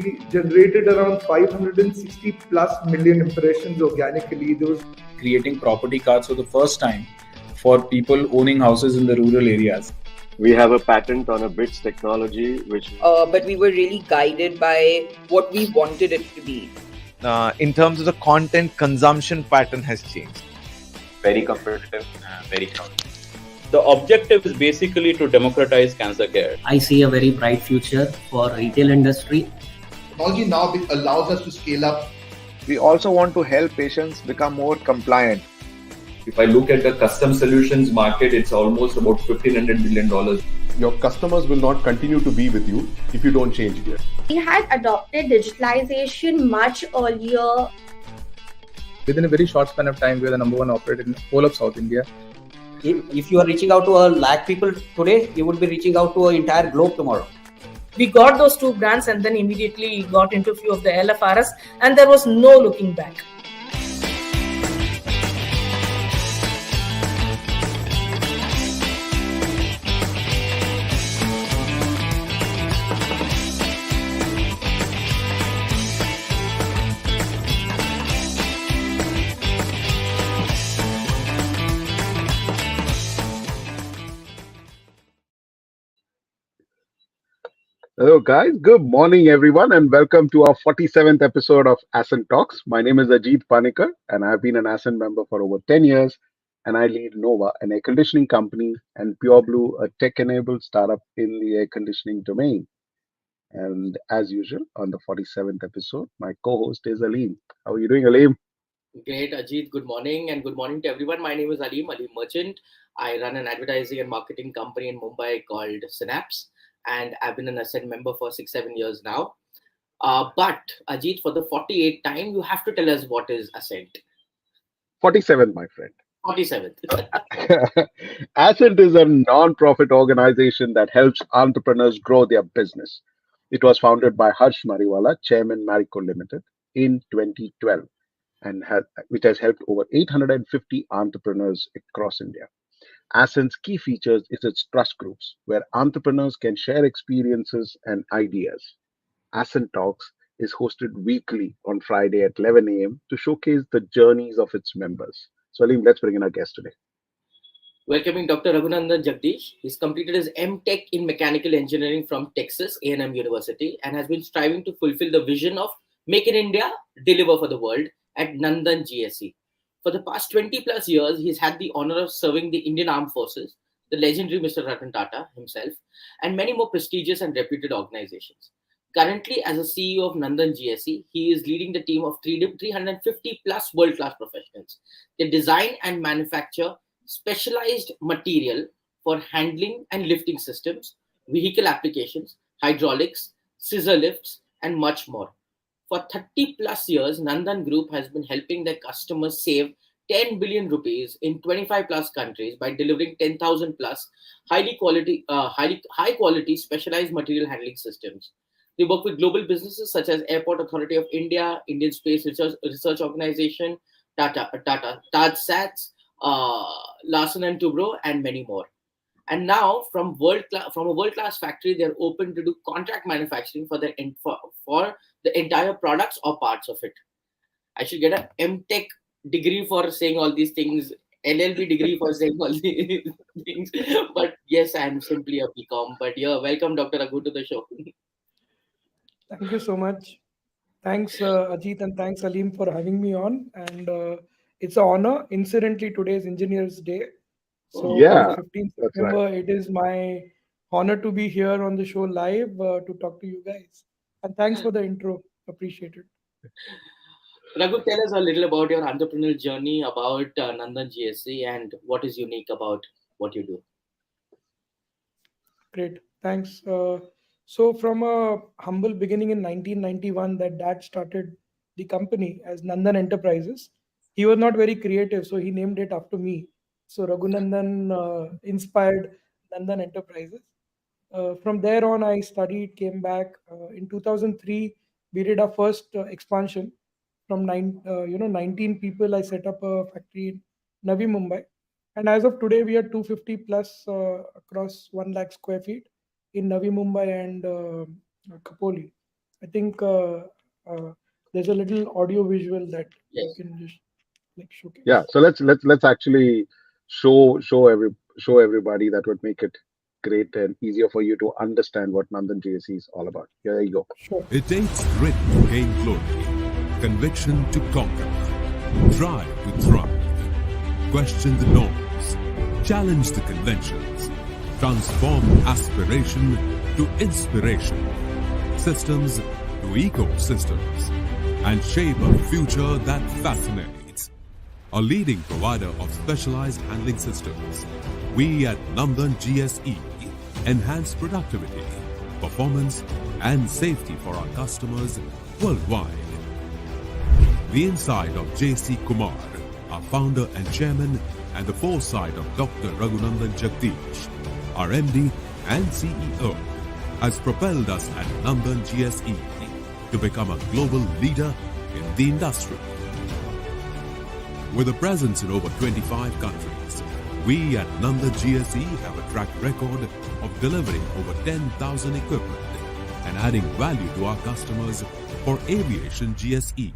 we generated around 560 plus million impressions organically. Those creating property cards for the first time for people owning houses in the rural areas. We have a patent on a bits technology, which... but we were really guided by what we wanted it to be. In terms of the content consumption pattern has changed. Very competitive, very crowded. The objective is basically to democratize cancer care. I see a very bright future for retail industry. Technology now allows us to scale up. We also want to help patients become more compliant. If I look at the custom solutions market, it's almost about $1,500 billion. Your customers will not continue to be with you if you don't change here. We had adopted digitalization much earlier. Within a very short span of time, we are the number one operator in the whole of South India. If you are reaching out to a lakh people today, you would be reaching out to an entire globe tomorrow. We got those two brands and then immediately got into a few of the LFRs, and there was no looking back. Hello guys, good morning everyone and welcome to our 47th episode of Ascent Talks. My name is Ajit and I've been an Ascent member for over 10 years and I lead Nova, an air conditioning company, and Pure Blue, a tech-enabled startup in the air conditioning domain. And as usual, on the 47th episode, my co-host is Aleem. How are you doing, Aleem? Great, Ajit. Good morning and good morning to everyone. My name is Aleem Merchant. I run an advertising and marketing company in Mumbai called Synapse. And I've been an Ascent member for 6-7 years now. But Ajit, for the 48th time, you have to tell us what is Ascent. 47th, my friend. 47th. Ascent is a non-profit organization that helps entrepreneurs grow their business. It was founded by Harsh Mariwala, Chairman Marico Limited, in 2012, and which has helped over 850 entrepreneurs across India. Ascent's key features is its trust groups, where entrepreneurs can share experiences and ideas. Ascent Talks is hosted weekly on Friday at 11 a.m. to showcase the journeys of its members. So, Aleem, let's bring in our guest today. Welcoming Dr. Raghunandan Jagdish. He's completed his M.Tech in Mechanical Engineering from Texas A&M University and has been striving to fulfill the vision of Make in India, Deliver for the World at Nandan GSE. For the past 20 plus years, he's had the honor of serving the Indian Armed Forces, the legendary Mr. Ratan Tata himself, and many more prestigious and reputed organizations. Currently, as a CEO of Nandan GSE, he is leading the team of 350 plus world-class professionals. They design and manufacture specialized material for handling and lifting systems, vehicle applications, hydraulics, scissor lifts, and much more. For 30 plus years, Nandan Group has been helping their customers save 10 billion rupees in 25 plus countries by delivering 10,000 plus high quality specialized material handling systems. They work with global businesses such as Airport Authority of India, Indian Space Research Organization, Tata Sats, Larsen and Toubro, and many more. And now, from a world-class factory, they're open to do contract manufacturing for the entire products or parts of it. I should get an M.Tech degree for saying all these things, LLB degree for saying all these things. But yes, I'm simply a BCom. But yeah, welcome, Dr. Raghu, to the show. Thank you so much. Thanks, Ajit, and thanks, Aleem, for having me on. And it's an honor. Incidentally, today is Engineers Day. So yeah, 15th September, right. It is my honor to be here on the show live to talk to you guys. And thanks for the intro. Appreciate it. Raghu, tell us a little about your entrepreneurial journey, about Nandan GSE, and what is unique about what you do. Great. Thanks. So from a humble beginning in 1991, that dad started the company as Nandan Enterprises. He was not very creative, so he named it after me. So Raghunandan inspired Nandan Enterprises. From there on, I studied, came back. In 2003, we did our first expansion. From 19 people, I set up a factory in Navi Mumbai. And as of today, we are 250 plus across 1 lakh square feet in Navi Mumbai and Khopoli. I think there's a little audio visual that you Yes. can just like showcase. Yeah, so let's actually show everybody. That would make it great and easier for you to understand what Nandan GSE is all about. Here you go. Sure. It takes grit to gain glory, conviction to conquer, drive to thrive, question the norms, challenge the conventions, transform aspiration to inspiration, systems to ecosystems, and shape a future that fascinates. A leading provider of specialized handling systems, we at Nandan GSE enhance productivity, performance, and safety for our customers worldwide. The insight of J.C. Kumar, our founder and chairman, and the foresight of Dr. Raghunandan Jagdish, our MD and CEO, has propelled us at Nandan GSE to become a global leader in the industry. With a presence in over 25 countries, we at Nandan GSE have a track record of delivering over 10,000 equipment and adding value to our customers for aviation GSE,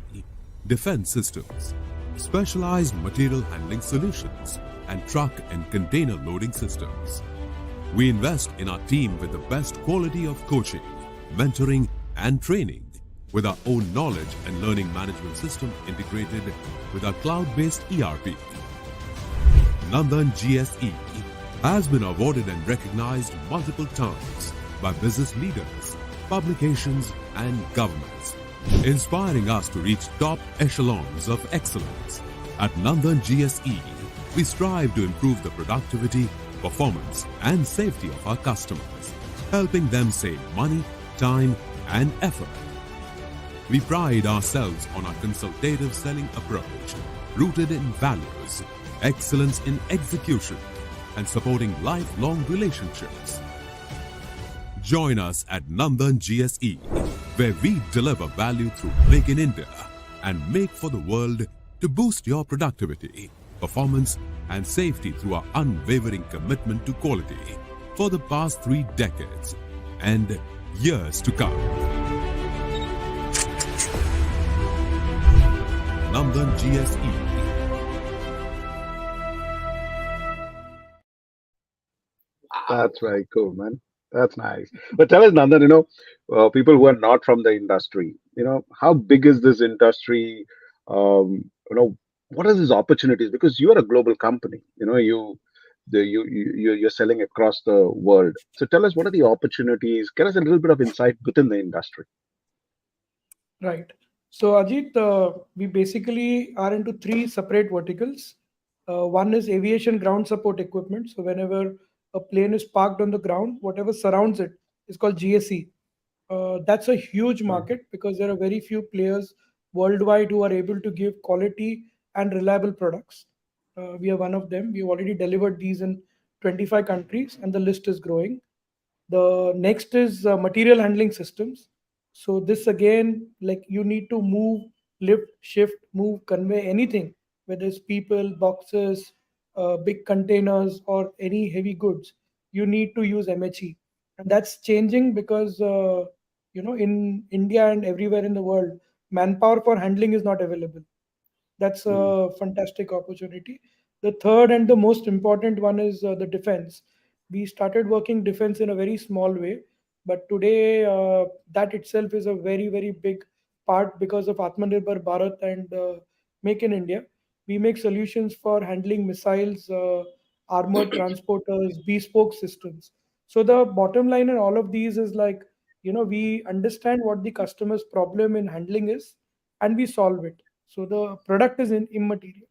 defense systems, specialized material handling solutions, and truck and container loading systems. We invest in our team with the best quality of coaching, mentoring, and training, with our own knowledge and learning management system integrated with our cloud-based ERP. Nandan GSE has been awarded and recognized multiple times by business leaders, publications, and governments, inspiring us to reach top echelons of excellence. At Nandan GSE, we strive to improve the productivity, performance, and safety of our customers, helping them save money, time, and effort. We pride ourselves on our consultative selling approach, rooted in values, excellence in execution, and supporting lifelong relationships. Join us at Nandan GSE, where we deliver value through Make in India and Make for the World to boost your productivity, performance, and safety through our unwavering commitment to quality for the past 3 decades and years to come. Nandan GSE. That's very cool, man. That's nice. But tell us, Nandan, people who are not from the industry, how big is this industry? What are these opportunities? Because you are a global company. You're selling across the world. So tell us, what are the opportunities? Give us a little bit of insight within the industry. Right. So Ajit, we basically are into 3 separate verticals. One is aviation ground support equipment. So whenever a plane is parked on the ground, whatever surrounds it is called GSE. That's a huge market because there are very few players worldwide who are able to give quality and reliable products. We are one of them. We've already delivered these in 25 countries, and the list is growing. The next is material handling systems. So this again, like you need to move, lift, shift, move, convey anything, whether it's people, boxes, big containers, or any heavy goods. You need to use MHE, and that's changing because in India and everywhere in the world, manpower for handling is not available. That's a fantastic opportunity. The third and the most important one is the defense. We started working defense in a very small way, but today that itself is a very, very big part because of Atmanirbhar Bharat and Make in India. We make solutions for handling missiles, armored transporters, bespoke systems. So the bottom line in all of these is like, we understand what the customer's problem in handling is, and we solve it. So the product is immaterial.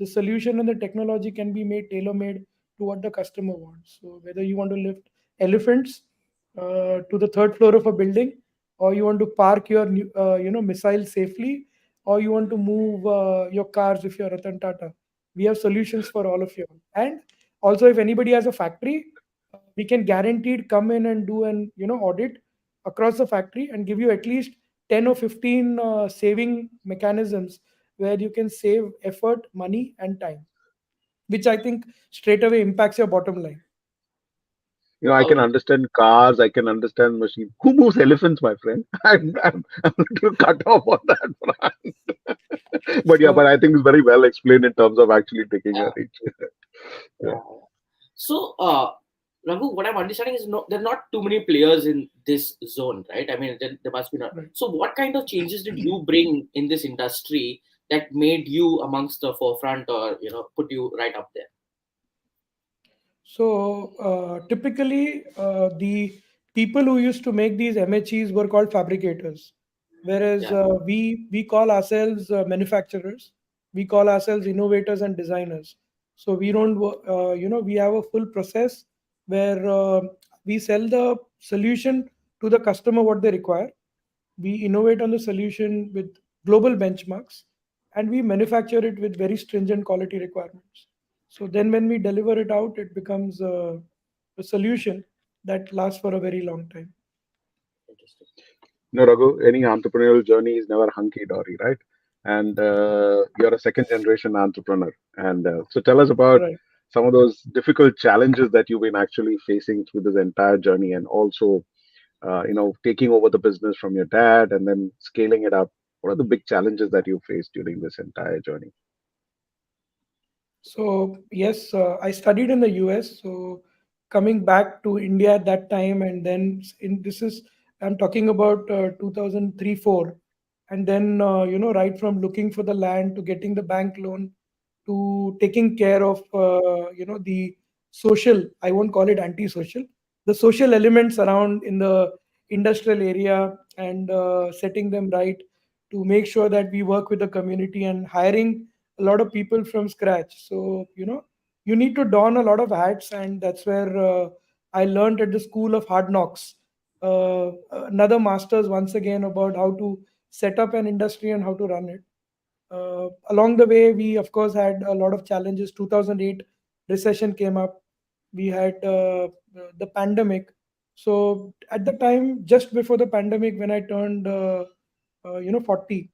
The solution and the technology can be made tailor-made to what the customer wants. So whether you want to lift elephants to the 3rd floor of a building, or you want to park your missile safely, or you want to move your cars if you're Ratan Tata, we have solutions for all of you. And also, if anybody has a factory, we can guaranteed come in and do an audit across the factory and give you at least 10 or 15 saving mechanisms where you can save effort, money, and time, which I think straight away impacts your bottom line. I can understand cars, I can understand machines. Who moves elephants, my friend? I'm a little cut off on that front. But yeah, but I think it's very well explained in terms of actually taking a reach. Yeah. So, Raghu, what I'm understanding is there are not too many players in this zone, right? I mean, there must be not. So, what kind of changes did you bring in this industry that made you amongst the forefront, or put you right up there? So typically, the people who used to make these MHEs were called fabricators, whereas we call ourselves manufacturers. We call ourselves innovators and designers. So we don't, we have a full process where we sell the solution to the customer what they require. We innovate on the solution with global benchmarks, and we manufacture it with very stringent quality requirements. So then when we deliver it out, it becomes a solution that lasts for a very long time. No, Raghu, any entrepreneurial journey is never hunky dory, right? And you're a second generation entrepreneur. And so tell us about some of those difficult challenges that you've been actually facing through this entire journey, and also, taking over the business from your dad and then scaling it up. What are the big challenges that you faced during this entire journey? So yes, I studied in the US. So coming back to India at that time, and then I'm talking about 2003-4, and then right from looking for the land to getting the bank loan to taking care of the social, I won't call it anti-social, the social elements around in the industrial area, and setting them right to make sure that we work with the community and hiring a lot of people from scratch. So you need to don a lot of hats, and that's where I learned at the school of hard knocks another masters once again about how to set up an industry and how to run it. Along the way, we of course had a lot of challenges. 2008 recession came up. We had the pandemic. So at the time, just before the pandemic, when I turned 40,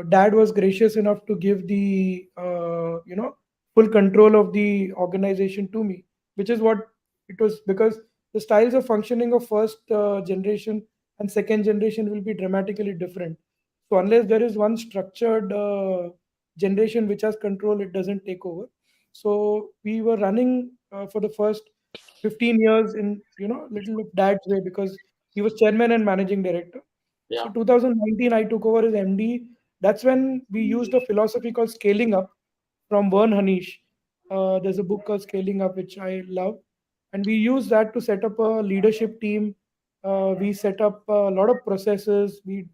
dad was gracious enough to give the full control of the organization to me, which is what it was, because the styles of functioning of first generation and second generation will be dramatically different. So unless there is one structured generation which has control, it doesn't take over. So we were running for the first 15 years in little of dad's way, because he was chairman and managing director. So 2019, I took over as MD. That's when we used a philosophy called scaling up from Vern Hanish. There's a book called Scaling Up, which I love. And we use that to set up a leadership team. We set up a lot of processes. We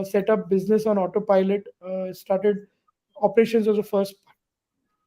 set up business on autopilot, started operations as a first.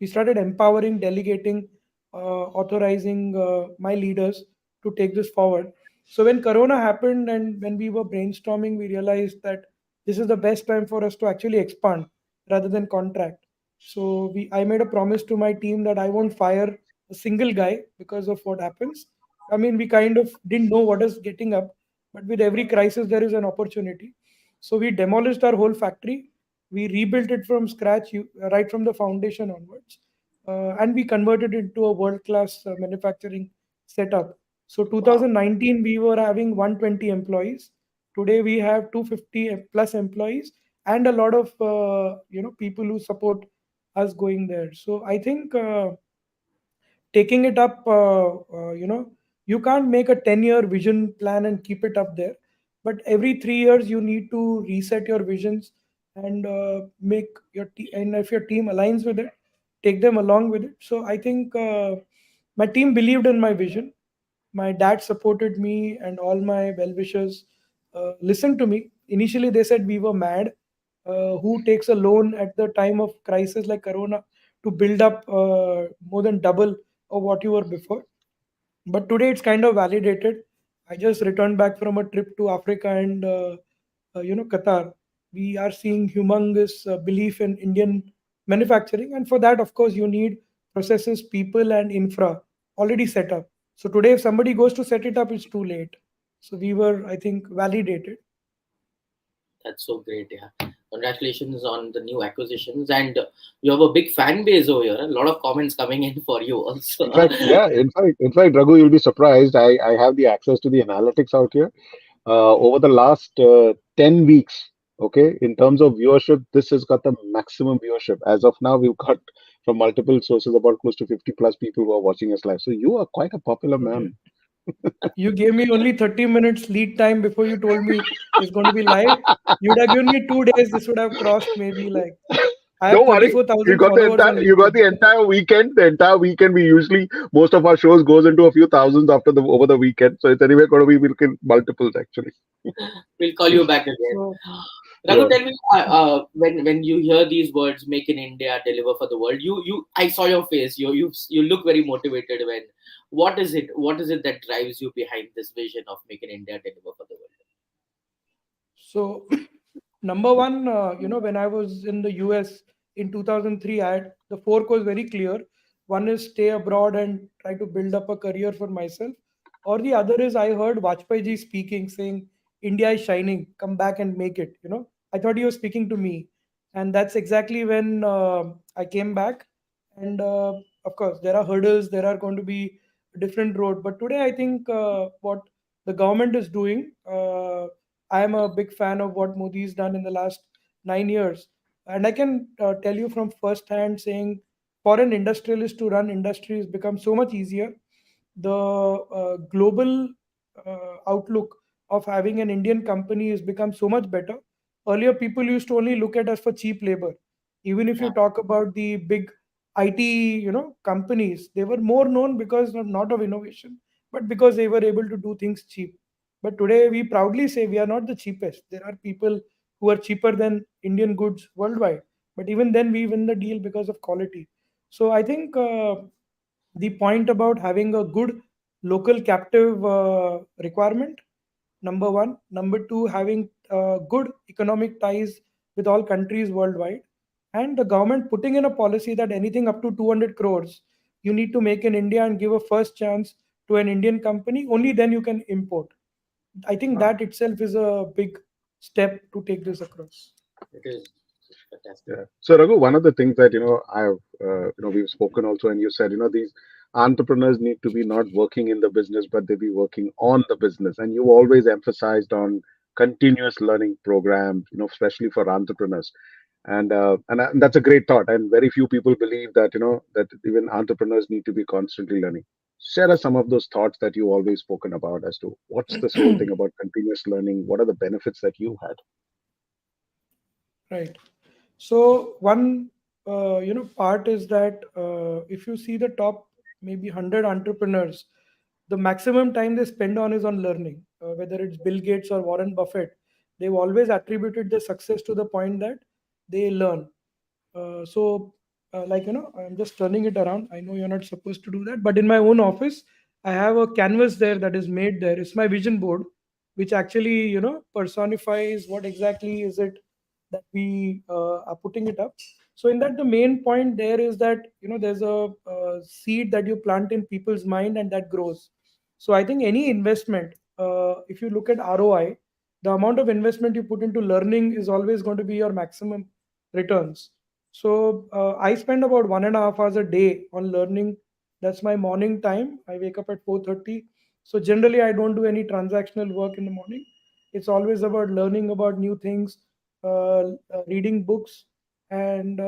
We started empowering, delegating, authorizing my leaders to take this forward. So when Corona happened and when we were brainstorming, we realized that this is the best time for us to actually expand rather than contract. So I made a promise to my team that I won't fire a single guy because of what happens. I mean, we kind of didn't know what is getting up, but with every crisis, there is an opportunity. So we demolished our whole factory. We rebuilt it from scratch, right from the foundation onwards, and we converted it into a world-class manufacturing setup. So 2019, we were having 120 employees. Today, we have 250 plus employees, and a lot of people who support us going there. So I think taking it up, you can't make a 10-year vision plan and keep it up there, but every 3 years you need to reset your visions and make and if your team aligns with it, take them along with it. So I think my team believed in my vision. My dad supported me, and all my well-wishers listened to me. Initially they said we were mad. Who takes a loan at the time of crisis like corona to build up more than double of what you were before? But today it's kind of validated. I just returned back from a trip to Africa and Qatar. We are seeing humongous belief in Indian manufacturing, and for that, of course, you need processes, people, and infra already set up. So today, if somebody goes to set it up, it's too late. So we were, I think, validated. That's so great. Yeah. Congratulations on the new acquisitions, and you have a big fan base over here. A lot of comments coming in for you also. In fact, yeah, in fact, Raghu, you'll be surprised. I have the access to the analytics out here. Over the last 10 weeks, okay, in terms of viewership, this has got the maximum viewership. As of now, we've got from multiple sources about close to 50 plus people who are watching us live. So you are quite a popular Okay. man. You gave me only 30 minutes lead time before you told me it's going to be live. You would have given me 2 days. This would have crossed maybe like I have Don't worry. You 34,000 got the followers on entire you got LinkedIn. the entire weekend. The entire weekend we usually most of our shows goes into a few thousands after the over the weekend. So it's anyway going to be we'll kill multiples actually. We'll call you back again. So, Raghu, Yeah. tell me, when you hear these words, "Make in India, deliver for the world," I saw your face. You look very motivated. What is it? What is it that drives you behind this vision of "Make in India, deliver for the world"? so number one, when I was in the US in 2003, the fork was very clear. One is stay abroad and try to build up a career for myself, or the other is I heard Vajpayee ji speaking, saying, "India is shining, come back and make it." I thought he was speaking to me, and that's exactly when I came back. And of course, there are hurdles, there are going to be a different road. But today, I think what the government is doing. I am a big fan of what Modi's done in the last 9 years. And I can tell you from first hand saying for an industrialist to run industries become so much easier. The global outlook of having an Indian company has become so much better. Earlier, people used to only look at us for cheap labor. Even if you talk about the big IT, companies, they were more known because not of innovation, but because they were able to do things cheap. But today, we proudly say we are not the cheapest. There are people who are cheaper than Indian goods worldwide. But even then, we win the deal because of quality. So I think the point about having a good local captive requirement, number one. Number two, having good economic ties with all countries worldwide. And the government putting in a policy that anything up to 200 crores, you need to make in India and give a first chance to an Indian company. Only then you can import. I think that itself is a big step to take this across. It is fantastic. Yeah. So Raghu, one of the things that I've we've spoken also, and you said these entrepreneurs need to be not working in the business, but they be working on the business, and you always emphasized on continuous learning programs, especially for entrepreneurs, and that's a great thought, and very few people believe that that even entrepreneurs need to be constantly learning. Share us some of those thoughts that you always spoken about as to what's this whole thing about continuous learning. What are the benefits that you had? Right. So one part is that if you see the top maybe 100 entrepreneurs, the maximum time they spend on is on learning. Whether it's Bill Gates or Warren Buffett, they've always attributed their success to the point that they learn. I'm just turning it around. I know you're not supposed to do that, but in my own office, I have a canvas there that is made there. It's my vision board, which actually personifies what exactly is it that we are putting it up. So in that, the main point there is that there's a seed that you plant in people's mind and that grows. So I think any investment, if you look at ROI, the amount of investment you put into learning is always going to be your maximum returns. So I spend about 1.5 hours a day on learning. That's my morning time. I wake up at 4:30. So generally, I don't do any transactional work in the morning. It's always about learning about new things, reading books, and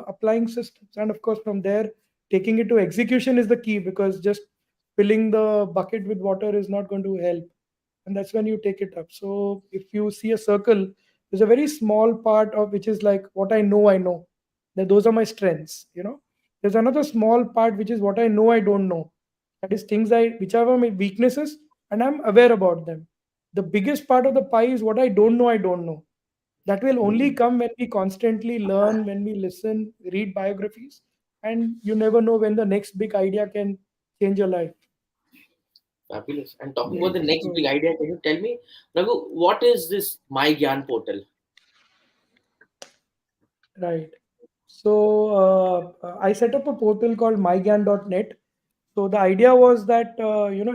applying systems. And of course, from there, taking it to execution is the key, because just filling the bucket with water is not going to help. And that's when you take it up. So if you see a circle, there's a very small part of which is like what I know. That those are my strengths. There's another small part which is what I don't know. That is things which are my weaknesses, and I'm aware about them. The biggest part of the pie is what I don't know. That will only come when we constantly learn, when we listen, read biographies, and you never know when the next big idea can change your life. Fabulous. And talking about the next big idea, can you tell me, Raghu, what is this My Gyan portal? Right. So I set up a portal called mygyan.net. So the idea was that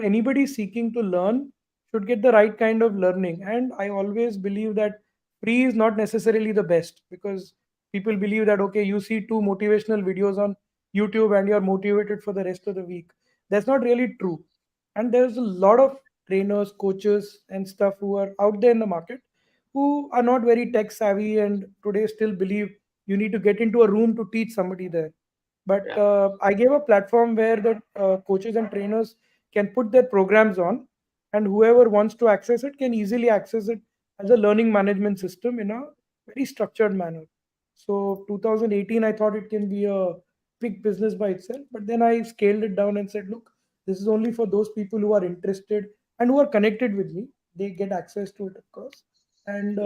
anybody seeking to learn should get the right kind of learning. And I always believe that free is not necessarily the best, because people believe that okay, you see two motivational videos on YouTube and you're motivated for the rest of the week. That's not really true. And there's a lot of trainers, coaches, and stuff who are out there in the market who are not very tech savvy and today still believe you need to get into a room to teach somebody there. But I gave a platform where the coaches and trainers can put their programs on, and whoever wants to access it can easily access it as a learning management system in a very structured manner. So 2018, I thought it can be a big business by itself, but then I scaled it down and said, look, this is only for those people who are interested and who are connected with me. They get access to it, of course, and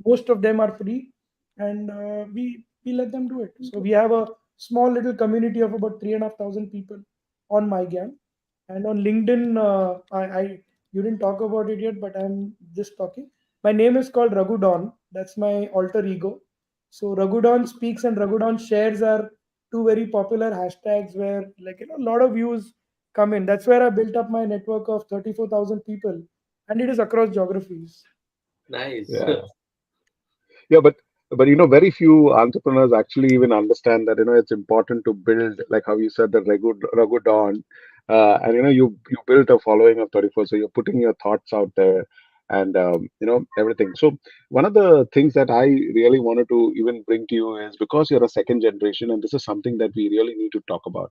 most of them are free, and we let them do it. So we have a small little community of about 3,500 people on MyGam, and on LinkedIn. I You didn't talk about it yet, but I'm just talking. My name is called Raghudan. That's my alter ego. So Raghudan speaks and Raghudan shares are two very popular hashtags where, like, a lot of views come in. That's where I built up my network of 34,000 people, and it is across geographies. Nice. Yeah. Yeah, but very few entrepreneurs actually even understand that it's important to build, like how you said, the Ragu Dawn, and you built a following of 34, so you're putting your thoughts out there, and everything. So one of the things that I really wanted to even bring to you is, because you're a second generation, and this is something that we really need to talk about: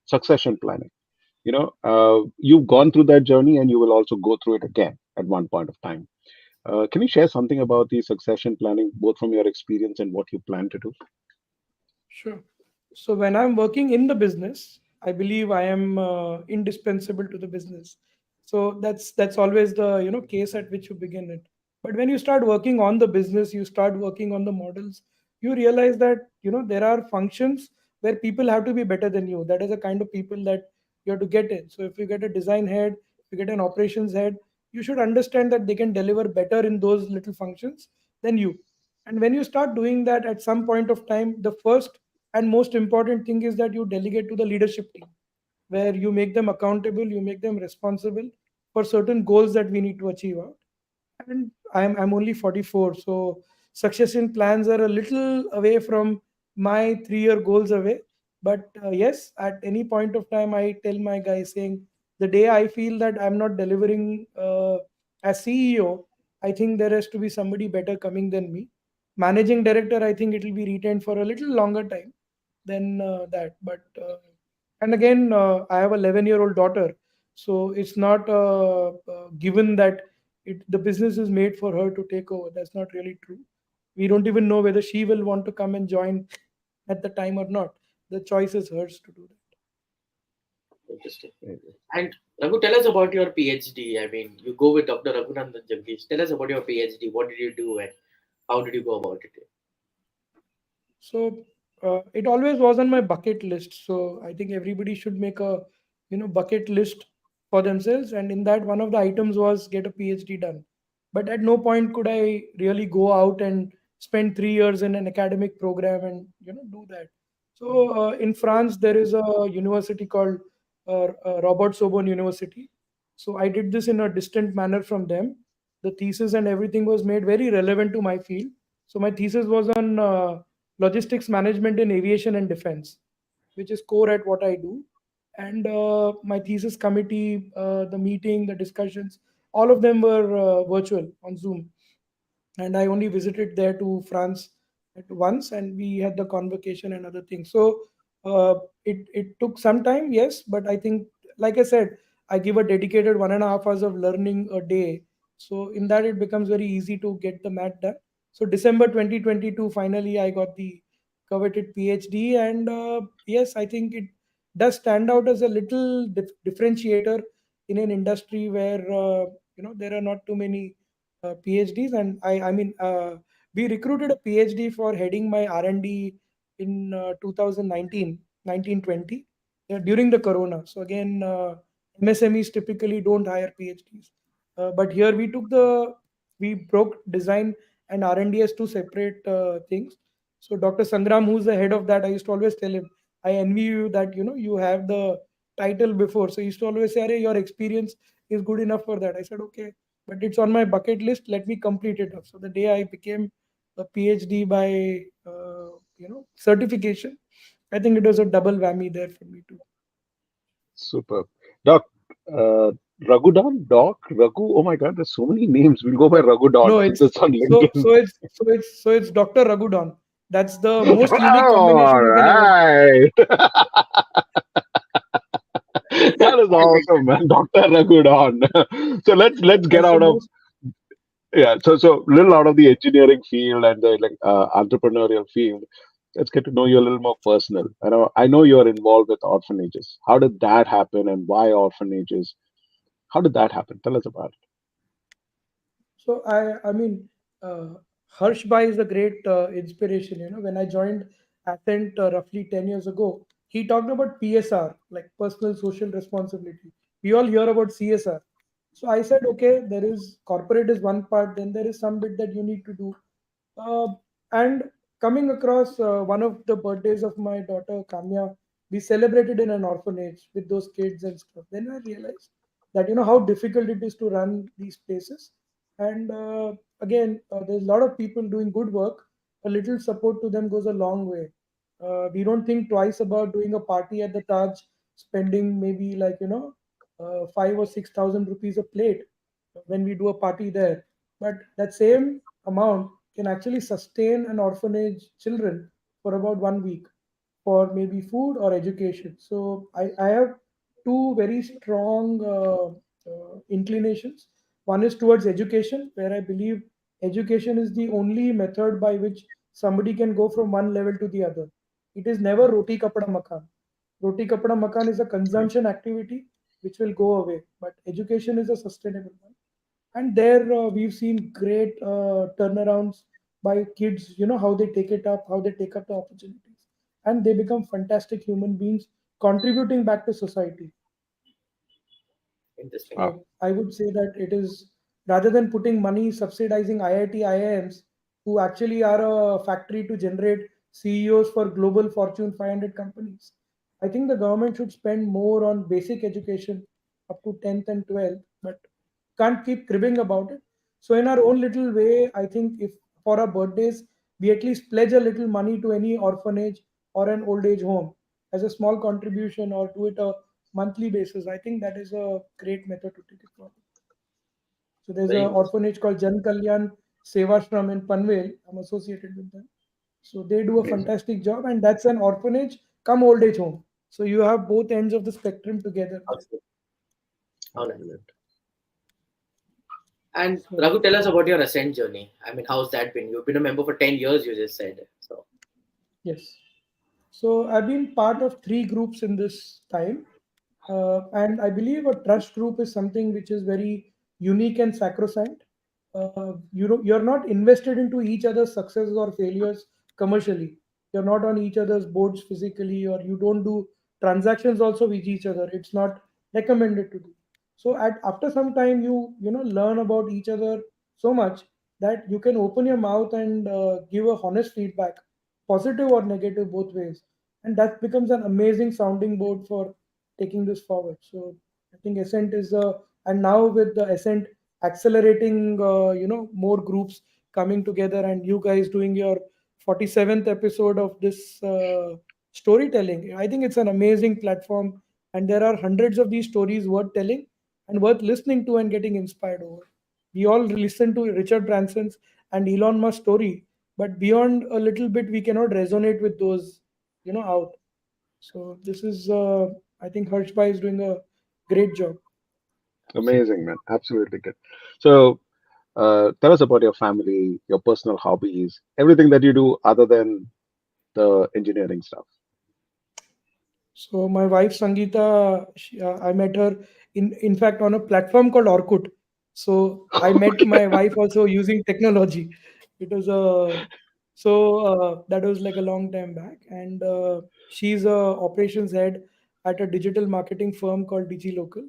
succession planning. You've gone through that journey, and you will also go through it again at one point of time. Can you share something about the succession planning, both from your experience and what you plan to do? Sure. So when I'm working in the business, I believe I am indispensable to the business. So that's always the case at which you begin it. But when you start working on the business, you start working on the models. You realize that there are functions where people have to be better than you. That is the kind of people that you have to get in. So if you get a design head, if you get an operations head, you should understand that they can deliver better in those little functions than you. And when you start doing that, at some point of time, the first and most important thing is that you delegate to the leadership team, where you make them accountable, you make them responsible for certain goals that we need to achieve out. And I'm only 44, so succession plans are a little away from my 3-year goals away. But yes, at any point of time, I tell my guys saying, the day I feel that I'm not delivering as CEO, I think there has to be somebody better coming than me. Managing director, I think it will be retained for a little longer time than that. But and again, I have a 11-year-old daughter, so it's not given that the business is made for her to take over. That's not really true. We don't even know whether she will want to come and join at the time or not. The choice is hers to do that. Interesting. And Raghu, tell us about your PhD. I mean, you go with Dr. Raghunandan Jagdish. Tell us about your PhD. What did you do and how did you go about it? So it always was on my bucket list. So I think everybody should make a bucket list for themselves, and in that, one of the items was get a PhD done. But at no point could I really go out and spend 3 years in an academic program and do that. So in France, there is a university called Robert Sorbonne University. So I did this in a distant manner from them. The thesis and everything was made very relevant to my field. So my thesis was on logistics management in aviation and defense, which is core at what I do. And my thesis committee, the meeting, the discussions, all of them were virtual on Zoom. And I only visited there to France at once, and we had the convocation and other things. So it took some time, yes, but I think, like I said, I give a dedicated 1.5 hours of learning a day. So in that, it becomes very easy to get the math done. So December 2022, finally, I got the coveted PhD, and yes, I think it does stand out as a little differentiator in an industry where there are not too many PhDs. And I mean, we recruited a PhD for heading my R&D in 2019, 1920, during the Corona. So again, MSMEs typically don't hire PhDs, but here we broke design and R&D as two separate things. So Dr. Sangram, who's the head of that, I used to always tell him, I envy you that you have the title before. So he used to always say, "Arey, your experience is good enough for that." I said, okay. but it's on my bucket list. Let me complete it up. So the day I became a PhD by certification, I think it was a double whammy there for me too. Super. Doc, Raghu. Oh my God, there's so many names. We'll go by Raghudan No, since it's it's on so LinkedIn. so it's so it's so it's Dr. Raghunandan. That's the most unique All combination you can ever. right. That is awesome, man. Dr. Raghudan. So let's get That's the out of most. little out of the engineering field and the entrepreneurial field. Let's get to know you a little more personal. I know you're involved with orphanages. How did that happen, and why orphanages? How did that happen? Tell us about it. So I mean, Harsh Bhai is a great inspiration. When I joined Ascent roughly 10 years ago, he talked about PSR, like personal social responsibility. We all hear about CSR. So I said, okay, there is corporate is one part, then there is some bit that you need to do. Uh, and coming across one of the birthdays of my daughter Kamya, we celebrated in an orphanage with those kids and stuff. Then I realized that how difficult it is to run these places. And again, there's a lot of people doing good work. A little support to them goes a long way. We don't think twice about doing a party at the Taj, spending maybe like 5 or 6 thousand rupees a plate when we do a party there. But that same amount can actually sustain an orphanage children for about 1 week for maybe food or education. So I have two very strong inclinations. One is towards education, where I believe education is the only method by which somebody can go from one level to the other. It is never roti kapda makan. Roti kapda makan is a consumption activity which will go away, but education is a sustainable one. And there we've seen great turnarounds by kids, how they take it up, how they take up the opportunities, and they become fantastic human beings contributing back to society. Interesting. So I would say that it is, rather than putting money subsidizing IIT, IIMs, who actually are a factory to generate CEOs for global Fortune 500 companies. I think the government should spend more on basic education up to 10th and 12th, but can't keep cribbing about it. So in our own little way, I think if for our birthdays, we at least pledge a little money to any orphanage or an old age home as a small contribution, or do it a monthly basis. I think that is a great method to take it forward. So there's Very an interesting. orphanage called Jan Kalyan Sevashram in Panvel. I'm associated with them. So they do a Amazing. fantastic job, and that's an orphanage come old age home. So you have both ends of the spectrum together there. Awesome. How nice. And Raghu, tell us about your Ascent journey. I mean, how's that been? You've been a member for 10 years, you just said. So Yes. So I've been part of three groups in this time. And I believe a trust group is something which is very unique and sacrosanct. You're not invested into each other's successes or failures commercially. You're not on each other's boards physically, or you don't do transactions also with each other. It's not recommended to do. So after some time, you learn about each other so much that you can open your mouth and give a honest feedback, positive or negative, both ways, and that becomes an amazing sounding board for taking this forward. So I think Ascent is and now with the Ascent accelerating, more groups coming together, and you guys doing your 47th episode of this storytelling. I think it's an amazing platform, and there are hundreds of these stories worth telling and worth listening to and getting inspired over. We all listen to Richard Branson's and Elon Musk's story, but beyond a little bit, we cannot resonate with those, out. So this is, I think Harshbhai is doing a great job. Amazing, man. Absolutely good. So, tell us about your family, your personal hobbies, everything that you do other than the engineering stuff. So my wife Sangeeta, I met her in fact on a platform called Orkut. So I met my wife also using technology. It was a that was like a long time back, and she's a operations head at a digital marketing firm called DigiLocal.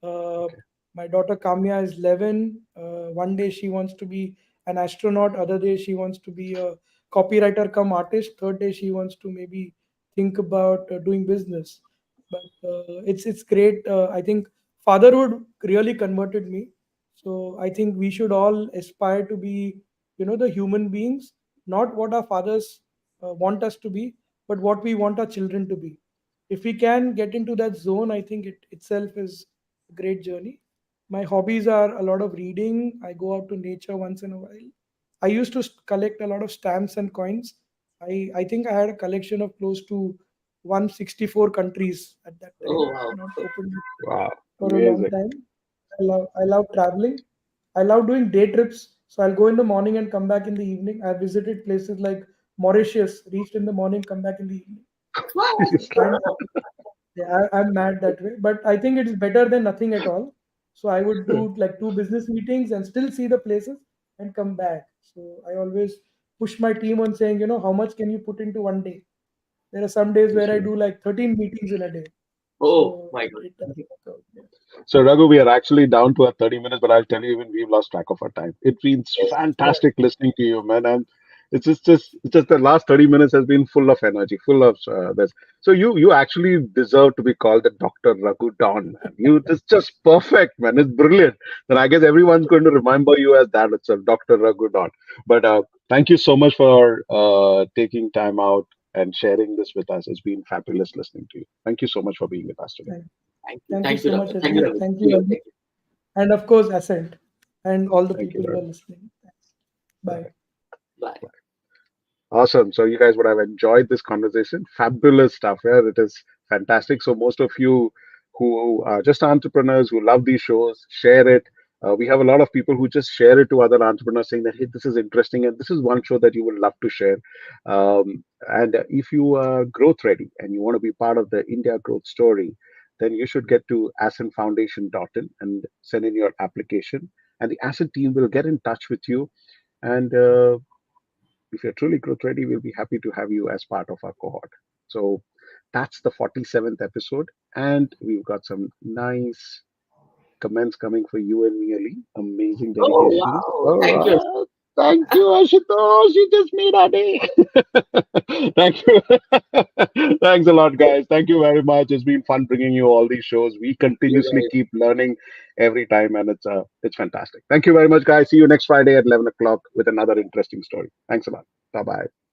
Uh, my daughter Kamya is 11. One day she wants to be an astronaut. Other day she wants to be a copywriter come artist. Third day she wants to maybe think about doing business. But it's great. I think fatherhood really converted me. So I think we should all aspire to be, the human beings, not what our fathers want us to be, but what we want our children to be. If we can get into that zone, I think it itself is a great journey. My hobbies are a lot of reading. I go out to nature once in a while. I used to collect a lot of stamps and coins. I think I had a collection of close to 164 countries at that time. Oh wow. Not opened it Wow, for a long amazing. time. I love traveling. I love doing day trips. So I'll go in the morning and come back in the evening. I visited places like Mauritius, reached in the morning, come back in the evening. And yeah, I'm mad that way. But I think it is better than nothing at all. So I would do like 2 business meetings and still see the places and come back. So I always push my team on saying, how much can you put into one day? There are some days where I do like 13 meetings in a day. Oh So my god. it doesn't work out. Yeah. So, Raghu, we are actually down to our 30 minutes, but I'll tell you, even we've lost track of our time. It's been fantastic listening to you, man. And it's just the last 30 minutes has been full of energy, full of this. So you actually deserve to be called the Dr. Raghu Don, man. It's just perfect, man. It's brilliant. Then I guess everyone's going to remember you as that itself, Dr. Raghu Don. But thank you so much for taking time out and sharing this with us. It's been fabulous listening to you. Thank you so much for being with us today. Thank you Thank you, so much, Doctor. Thank you, Ajit. Ravi. Thank you, Ajit. And of course, Ascent and all the Thank you people who very are much. listening. Thanks. Bye. Bye. Awesome. So you guys would have enjoyed this conversation. Fabulous stuff. Yeah, it is fantastic. So most of you who are just entrepreneurs who love these shows, share it. We have a lot of people who just share it to other entrepreneurs saying that, hey, this is interesting and this is one show that you would love to share. And if you are growth ready and you want to be part of the India growth story, then you should get to ascentfoundation.in and send in your application. And the Ascent team will get in touch with you. And if you're truly growth ready, we'll be happy to have you as part of our cohort. So that's the 47th episode. And we've got some nice comments coming for you and me, Ali. Amazing Oh dedications. wow. All Thank you. right. Thank you, Ashutosh. You just made our day. Thank you. Thanks a lot, guys. Thank you very much. It's been fun bringing you all these shows. We You continuously guys. keep learning every time, and it's fantastic. Thank you very much, guys. See you next Friday at 11 o'clock with another interesting story. Thanks a lot. Bye bye.